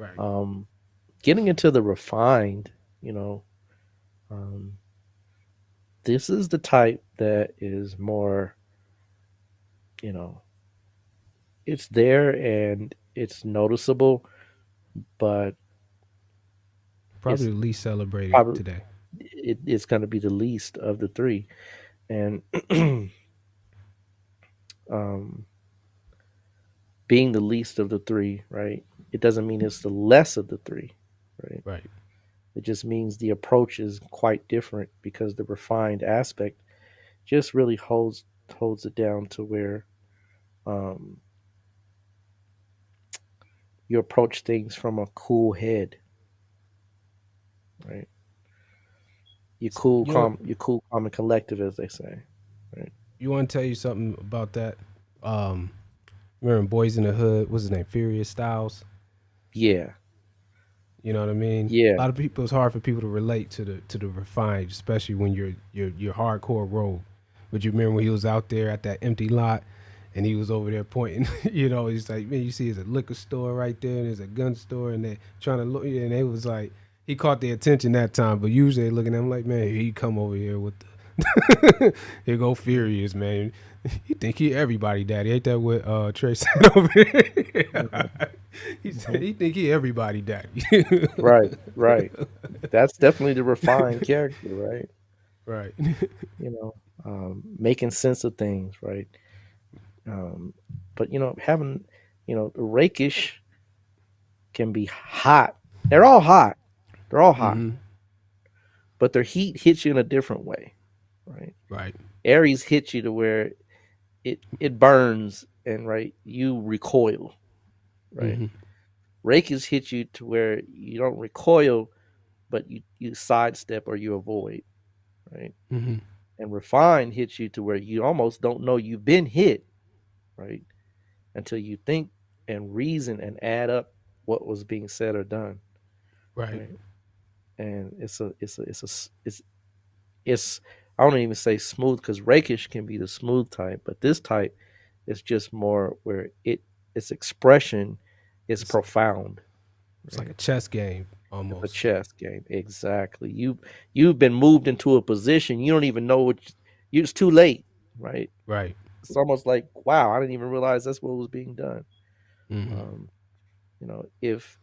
Right. Um, Getting into the refined, you know, um, this is the type that is more, you know, it's there and it's noticeable, but Probably it's the least celebrated probably today. it's going to be the least of the three. And um, being the least of the three, right? It doesn't mean it's the less of the three, right? Right. It just means the approach is quite different because the refined aspect just really holds it down to where um, you approach things from a cool head, right? You know, You cool, calm, and collective, as they say, right? you want to tell you something about that? Um, Remember in Boys in the Hood? What's his name? Furious Styles. Yeah, You know what I mean? A yeah, lot of people. It's hard for people to relate to the refined, especially when you're hardcore rogue. But you remember when he was out there at that empty lot, and he was over there pointing. You know, he's like, man, you see, there's a liquor store right there, and there's a gun store, and they're trying to look. And they was like, he caught their attention that time. But usually they looking at him like, man, he come over here with the. Here go Furious, man. He think he everybody daddy. Ain't that what Trey said over hmm here? He said hmm he think he everybody daddy. right, right. That's definitely the refined character, right? Right. Making sense of things, right? Um, but having the rakish can be hot. They're all hot. They're all hot, Mm-hmm. but their heat hits you in a different way, right? Right. Aries hits you to where it burns and right you recoil, right? Mm-hmm. Rakish hits you to where you don't recoil, but you sidestep or you avoid, right? Mm-hmm. And refined hits you to where you almost don't know you've been hit, right? Until you think and reason and add up what was being said or done, Right. right? And it's I don't even say smooth because rakish can be the smooth type, but this type is just more where its expression is It's profound, it's like right? a chess game It's a almost. chess game, exactly. You've been moved into a position you don't even know you. It's too late, right? Right. It's almost like wow, I didn't even realize that's what was being done. Mm-hmm. Um, if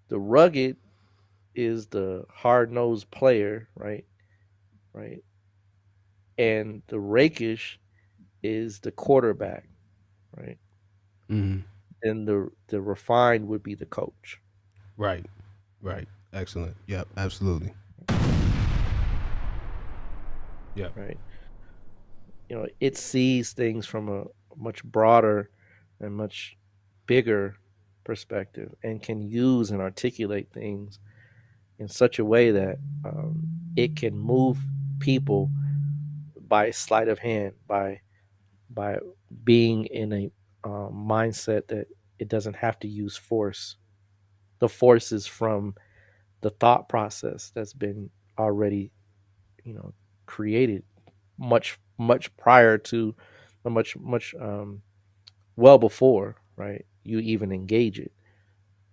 the rugged is the hard nosed player, right? Right. And the rakish is the quarterback, right? Mm-hmm. Then the refined would be the coach, Right. Right. Excellent. Yep. Absolutely. Yep. right? It sees things from a much broader and much bigger perspective and can use and articulate things in such a way that it can move people by sleight of hand, by being in a mindset that it doesn't have to use force. The force is from the thought process that's been already, you know, created much prior to, or much well before, right? You even engage it,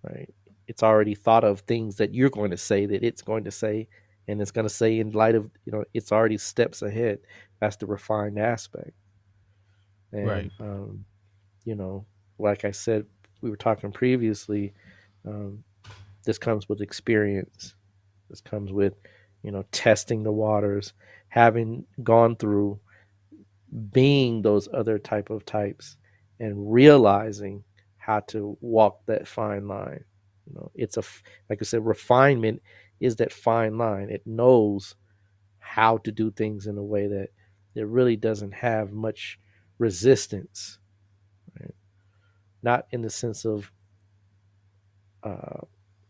right? It's already thought of things that you're going to say that it's going to say, and it's going to say in light of it's already steps ahead. That's the refined aspect, Right. and you know, like I said, we were talking previously. Um, this comes with experience. This comes with, testing the waters, having gone through being those other type of types, and realizing how to walk that fine line. Like I said, refinement is that fine line. It knows how to do things in a way that it really doesn't have much resistance, right? Not in the sense of uh,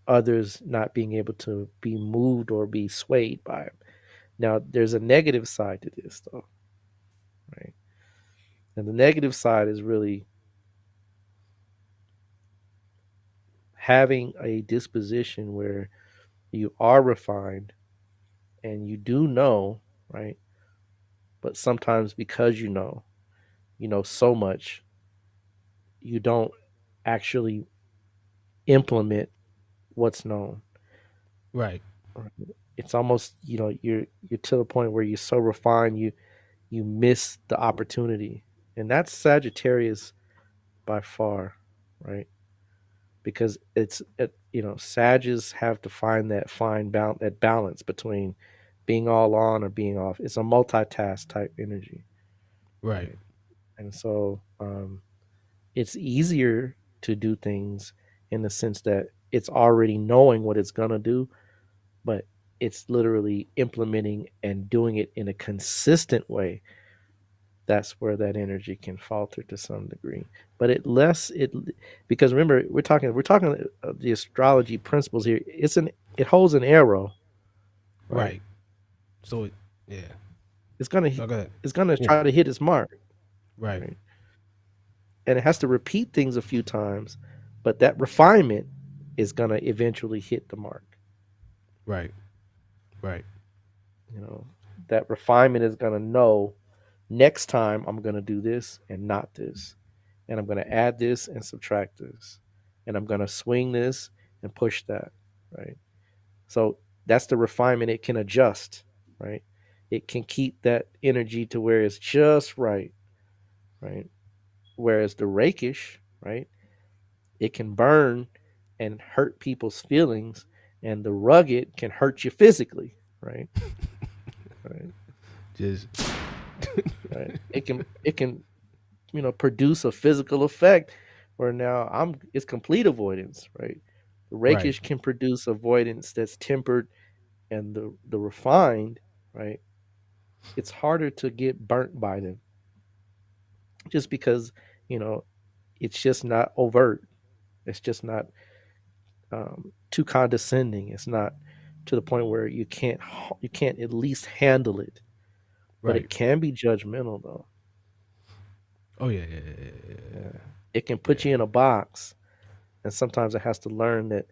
others not being able to be moved or be swayed by it. Now, there's a negative side to this, though, right? And the negative side is really having a disposition where you are refined and you do know, right? But sometimes because you know so much, you don't. actually implement what's known. Right. Right? It's almost, you're to the point where you're so refined, you miss the opportunity, and that's Sagittarius by far, right? Because Sagittarius have to find that balance between being all on or being off. It's a multitask type energy, Right. right? And so it's easier to do things in the sense that it's already knowing what it's gonna do, but it's literally implementing and doing it in a consistent way. That's where that energy can falter to some degree. But it because remember, we're talking the astrology principles here. It holds an arrow, right? Right. So yeah. It's gonna No, go ahead. it's gonna Yeah. try to hit its mark, Right. right? And it has to repeat things a few times, but that refinement is gonna eventually hit the mark. Right. Right. You know, that refinement is gonna know next time I'm gonna do this and not this, and I'm gonna add this and subtract this, and I'm gonna swing this and push that, right? So that's the refinement. It can adjust, right? It can keep that energy to where it's just right, right? Whereas the rakish, right, it can burn and hurt people's feelings, and the rugged can hurt you physically, right? Right, Just right. It can produce a physical effect where now it's complete avoidance, right? The right. rakish can produce avoidance that's tempered, and the refined, right? It's harder to get burnt by them just because you know it's just not overt. It's just not too condescending. It's not to the point where you can't at least handle it. But Right. it can be judgmental though. Oh yeah. Yeah. Yeah. Yeah. Yeah. It can Yeah. put you in a box, and sometimes it has to learn that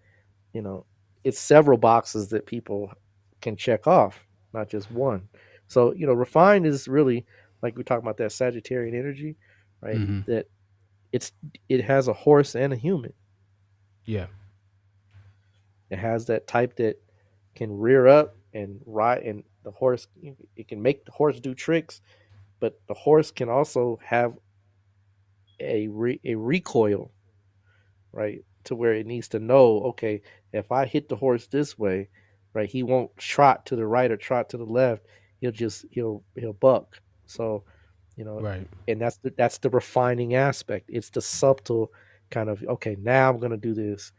you know it's several boxes that people can check off, not just one. So refined is really like we talk about that Sagittarian energy, right? Mm-hmm. That it's it has a horse and a human. Yeah. It has that type that can rear up and ride, and the horse it can make the horse do tricks, but the horse can also have a recoil, right? To where it needs to know, okay, if I hit the horse this way, right, he won't trot to the right or trot to the left. He'll buck. So, you know, Right. and that's the refining aspect. It's the subtle kind of, okay, now I'm gonna do this,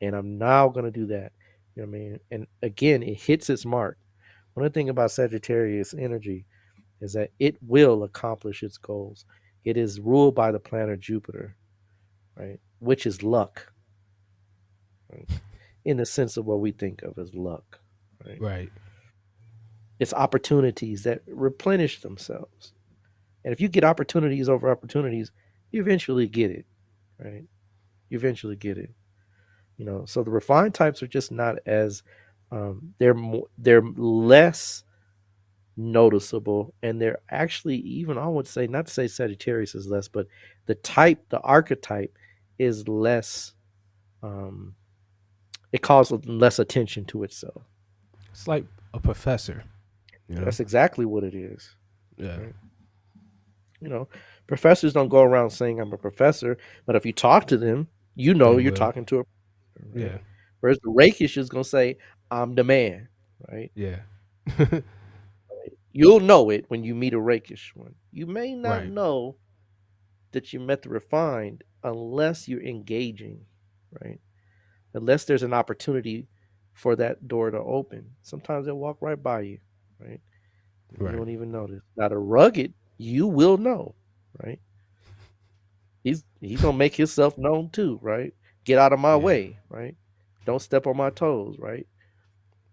and I'm now gonna do that. You know what I mean? And again, it hits its mark. One of the thing about Sagittarius energy is that it will accomplish its goals. It is ruled by the planet Jupiter, right? Which is luck, right? In the sense of what we think of as luck, right? Right. It's opportunities that replenish themselves. And if you get opportunities over opportunities, you eventually get it, right? You eventually get it. So the refined types are just not as they're less noticeable, and they're actually, even I would say, not to say Sagittarius is less, but the archetype is less. Um, it calls less attention to itself. It's like a professor. You know. That's exactly what it is. Yeah. Right? You know, Professors don't go around saying I'm a professor, but if you talk to them, They you're will. talking to a right. Yeah. Whereas the rakish is gonna say I'm the man, right? Yeah. You'll know it when you meet a rakish one. You may not Right. know that you met the refined unless you're engaging, right? Unless there's an opportunity for that door to open. Sometimes they'll walk right by you, right? You Right. don't even notice. Now the rugged, you will know, right? He's gonna make himself known too, right? Get out of my Yeah. way, right? Don't step on my toes, right?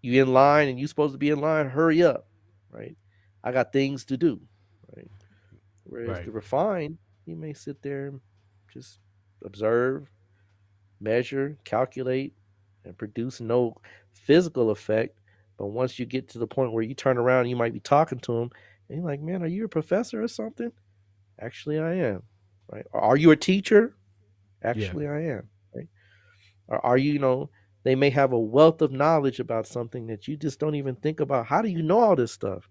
You in line and you supposed to be in line, hurry up, right? I got things to do, right? Whereas Right. the refined, he may sit there and just observe, measure, calculate, and produce no physical effect. But once you get to the point where you turn around, you might be talking to him, and you're like, "Man, are you a professor or something?" Actually, I am. Right? Are you a teacher? Yeah. Actually, I am. Right? Or are you, they may have a wealth of knowledge about something that you just don't even think about. How do you know all this stuff?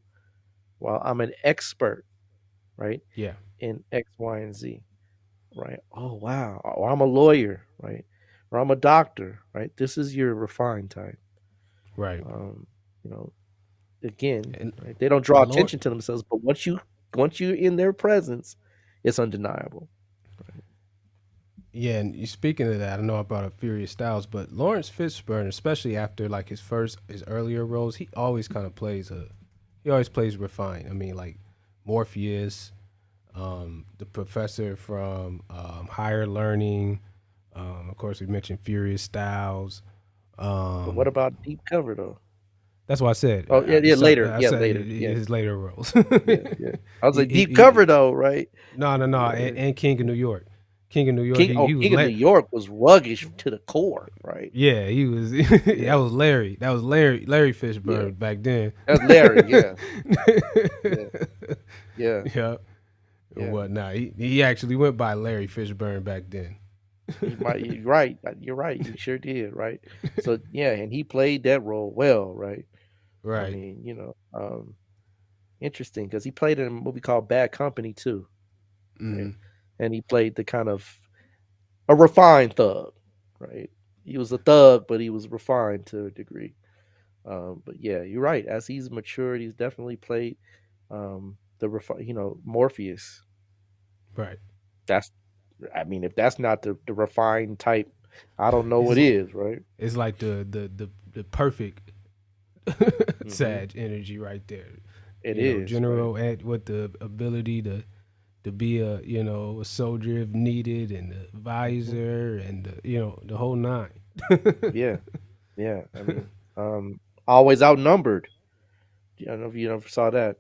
Well, I'm an expert, right? Yeah. In X, Y, and Z, right? Oh, wow. Or I'm a lawyer, right? Or I'm a doctor, right? This is your refined type. Right. Um, you know, again, And right? They don't draw Lawrence, attention to themselves, but once you're in their presence, it's undeniable. Right? yeah, and you speaking of that, I know about a Furious Styles, but Lawrence Fishburne, especially after like his earlier roles, he always plays refined. I mean, like Morpheus, the professor from Higher Learning. Of course, we mentioned Furious Styles. But what Um, about deep cover though? that's why I said. Oh yeah, yeah, later. I Yeah, said later. Yeah, his later roles. yeah, yeah. I was he, like he, deep cover he, though, right? no, no, no, Yeah. and King of New York. King of New York. He was King of New York was rugged to the core, right? Yeah, he was. That Yeah, was Larry. That was Larry yeah. Fishburne back then. That's Larry. Yeah, yeah, yeah, Yeah, and yeah. whatnot. He actually went by Larry Fishburne back then. He might. You're right. You're right. He sure did. Right. So yeah, and he played that role well, right? I Right. mean, interesting because he played in a movie called Bad Company too, right? Hmm. And he played the kind of a refined thug, right? He was a thug, but he was refined to a degree. But yeah, you're right. As he's matured, he's definitely played Morpheus. Right. That's, I mean, if that's not the refined type, I don't know It's what is, right? it's like the perfect Hmm. Sag energy right there. It is, right? General Ed with the ability to be a soldier if needed, and the Hmm. visor, and the whole nine. Yeah, yeah. I mean, always outnumbered. I don't know if you ever saw that.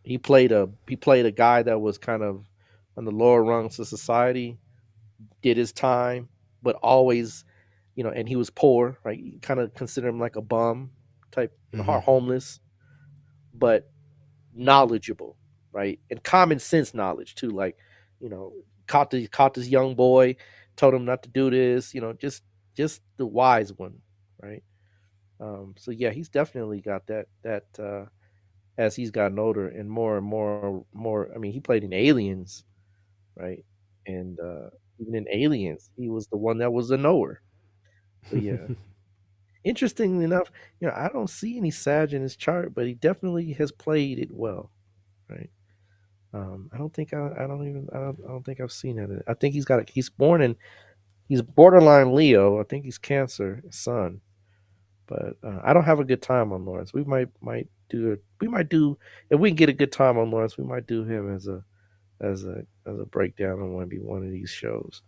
He played a guy that was kind of on the lower rungs of society, did his time, but always, and he was poor, right? You kind of consider him like a bum type, Hmm. homeless, but knowledgeable, right? And common sense knowledge too. Like, you know, caught this young boy, told him not to do this. Just the wise one, right? So yeah, he's definitely got that as he's gotten older and more and more. I mean, he played in Aliens, right? And even in Aliens, he was the one that was a knower. So yeah, interestingly enough, I don't see any Sag in his chart, but he definitely has played it well, right? I don't think I don't think I've seen it. I think he's borderline Leo. I think he's Cancer Sun, but I don't have a good time on Lawrence. We might do if we can get a good time on Lawrence, we might do him as a breakdown on one of these shows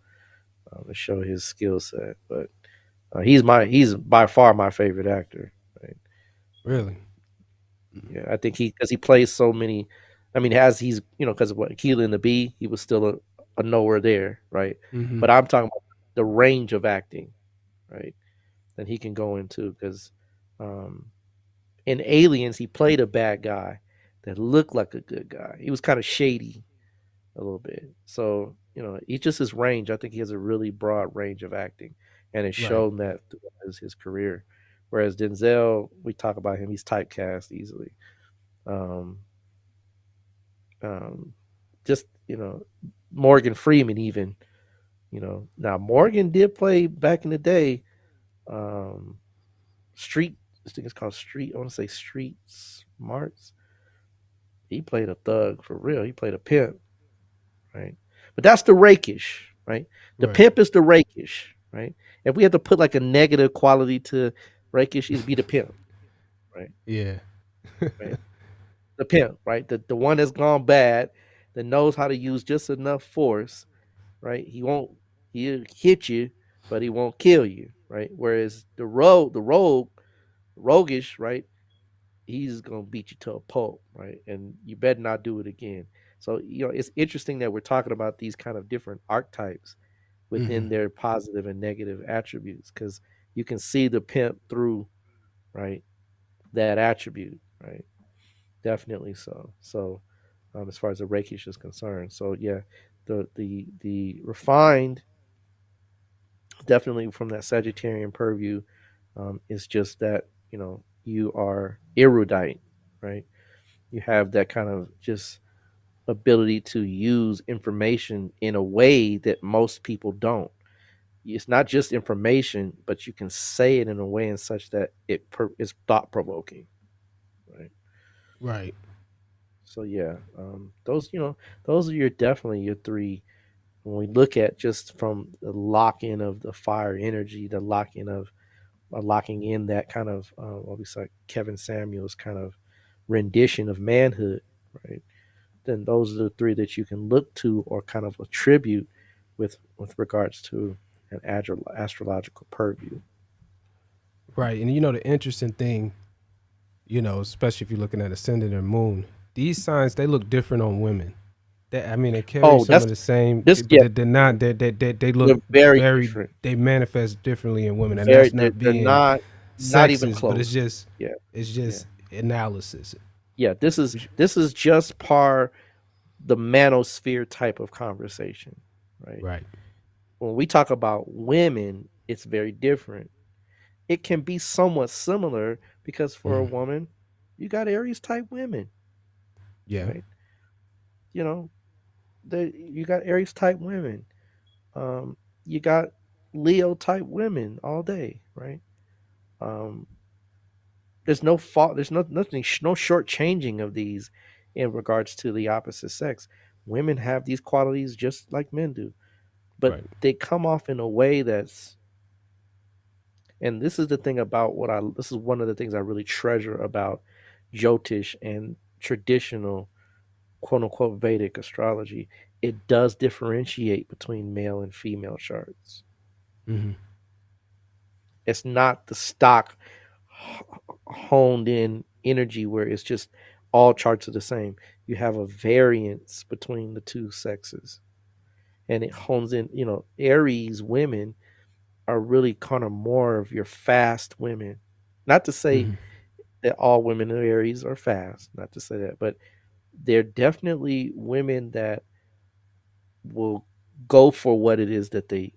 to show his skill set. But he's by far my favorite actor. Right? Um, Really. yeah, I think because he plays so many. I mean, as he's because of what Keelan and the Bee, he was still a nowhere there, right? Hmm. But I'm talking about the range of acting, right? That he can go into because um, in Aliens he played a bad guy that looked like a good guy. He was kind of shady a little bit. So, it's just his range. I think he has a really broad range of acting, and it's Right. shown that throughout his career. Whereas Denzel, we talk about him, he's typecast easily. Um, um, just Morgan Freeman, even now Morgan did play back in the day. Um, Street, I think it's called Street. I want to say Street Smarts. He played a thug for real. He played a pimp, right? But that's the rakish, right? The Right. pimp is the rakish, right? If we had to put like a negative quality to rakish, it'd be the pimp, right? Yeah. Right? The pimp, right? The one that's gone bad, that knows how to use just enough force, right? He'll hit you, but he won't kill you, right? Whereas roguish, right? He's gonna beat you to a pulp, right? And you better not do it again. So it's interesting that we're talking about these kind of different archetypes Hmm. within their positive and negative attributes because you can see the pimp through, right, that attribute, right? Definitely so. So, as far as the rakish is concerned, so yeah, The refined, definitely from that Sagittarian purview, is just that, you are erudite, right? You have that kind of just ability to use information in a way that most people don't. It's not just information, but you can say it in a way in such that is thought provoking, right? Right. So yeah, those are your definitely your three. When we look at just from the lock in of the fire energy, the lock in of locking in that kind of what we saw Kevin Samuels kind of rendition of manhood, right? Then those are the three that you can look to or kind of attribute with regards to an astrological purview. Right. And the interesting thing, especially if you're looking at ascendant or moon, these signs they look different on women. I mean, they carry Oh, some that's of the same, this. but Yeah, they're not. They look they're very very. different. They manifest differently in women, and Very, that's not they're being not even sexist, but close. Yeah, it's yeah, just analysis. yeah. This is just par the manosphere type of conversation, right? Right. When we talk about women, it's very different. It can be somewhat similar because for a Mhm. woman, you got Aries type women, Yeah. right? You know, you got Aries type women. You got Leo type women all day, right? Um, there's no fault. There's nothing. No shortchanging of these in regards to the opposite sex. Women have these qualities just like men do, but Right. they come off in a way that's. And this is the thing about this is one of the things I really treasure about Jyotish and traditional quote unquote Vedic astrology. It does differentiate between male and female charts. Hmm. It's not the stock honed in energy where it's just all charts are the same. You have a variance between the two sexes, and it hones in. Aries women are really kind of more of your fast women. Not to say Hmm. that all women in Aries are fast, not to say that, but they're definitely women that will go for what it is that they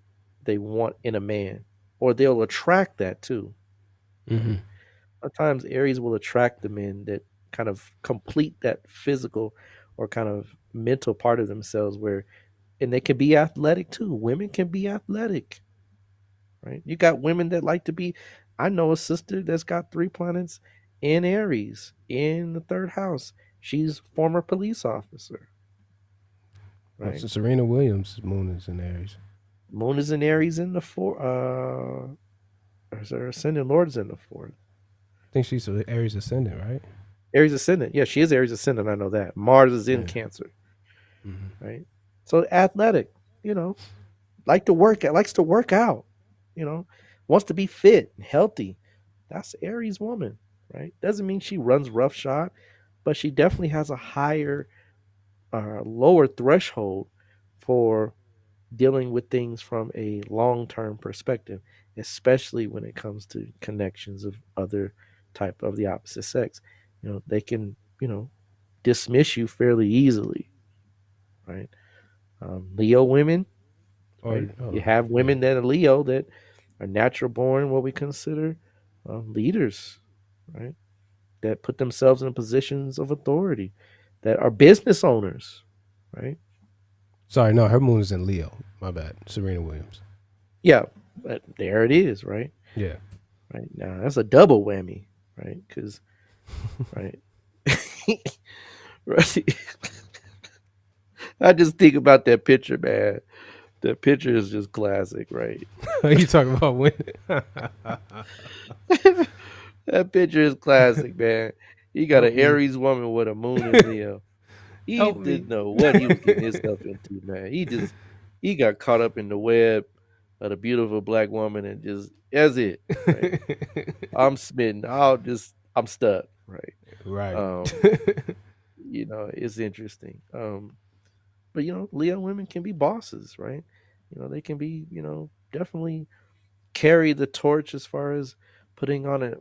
want in a man, or they'll attract that too, right? Hmm. Sometimes Aries will attract the men that kind of complete that physical or kind of mental part of themselves where, and they can be athletic too. Women can be athletic, right? You got women that like to be. I know a sister that's got three planets in Aries in the third house. She's a former police officer, right? So Serena Williams' moon is in Aries. Moon is in Aries in the four. Her ascendant Lord's in the fourth. I think she's a Aries ascendant, right? Aries ascendant. Yeah, she is Aries ascendant. I know that. Mars is in Yeah. Cancer, Hmm. right? So athletic, you know, likes to work out, you know, wants to be fit and healthy. That's Aries woman, right? Doesn't mean she runs roughshod, but she definitely has a higher, lower threshold for dealing with things from a long term perspective, especially when it comes to connections of other type of the opposite sex. They can, dismiss you fairly easily, right? Leo women, Or right? You oh have yeah. women that are Leo that are natural born, what we consider leaders, right? That put themselves in positions of authority, that are business owners, right? Sorry, no, her moon is in Leo. My bad. Serena Williams. Yeah, but there it is, right? Yeah. Right now, that's a double whammy, right? Because right, right. I just think about that picture, man. That picture is just classic, right? You talking about when? That picture is classic, man. He got Help an me. Aries woman with a moon in Leo. He Help me. didn't know what he was getting himself into, man. He got caught up in the web of the beautiful black woman and just that's it, right? I'm smitten. I'm stuck, right? Right. Um, it's interesting. But Leo women can be bosses, right? They can be, definitely carry the torch as far as putting on an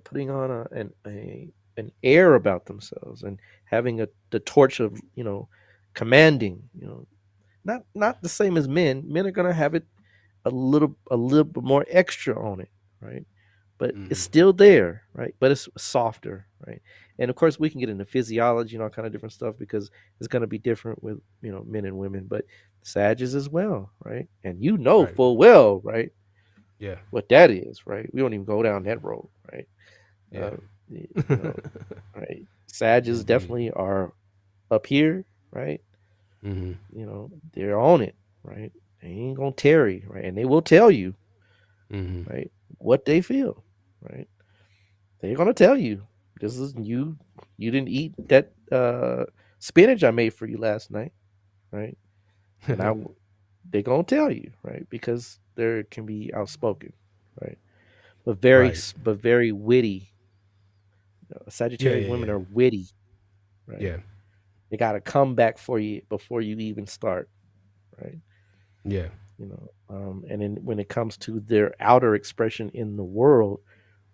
air about themselves and having the torch of commanding. Not the same as men. Men are gonna have it a little bit more extra on it, right? But it's Mm-hmm. still there, right? But it's softer, right? And of course, we can get into physiology and all kind of different stuff because it's going to be different with men and women, but Sages as well, right? And you know Right. full well, right, Yeah. what that is, right? We don't even go down that road, right? Yeah. Uh, you know, right? Sages Indeed. definitely are up here, right? Mm-hmm. They're on it, right? They ain't gonna tarry, right? And they will tell you, Mm-hmm. right, what they feel, right? They're gonna tell you this is you. You didn't eat that spinach I made for you last night, right? And I they're gonna tell you, right? Because they can be outspoken, right? Right. But very witty. Yeah. Sagittarius Yeah. women Yeah. are witty, right? Yeah. They got to come back for you before you even start, right? Yeah. And then when it comes to their outer expression in the world,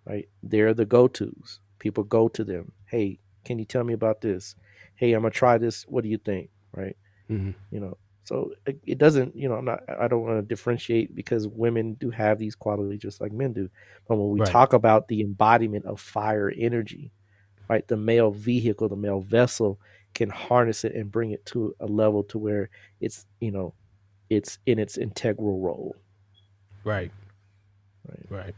right? They're the go-tos. People go to them. Hey, can you tell me about this? Hey, I'm gonna try this. What do you think? Right? Mm-hmm. You know. So it doesn't. I'm not. I don't want to differentiate because women do have these qualities just like men do. But when we Right. talk about the embodiment of fire energy, right? The male vehicle, the male vessel can harness it and bring it to a level to where it's in its integral role. Right. Right. Right.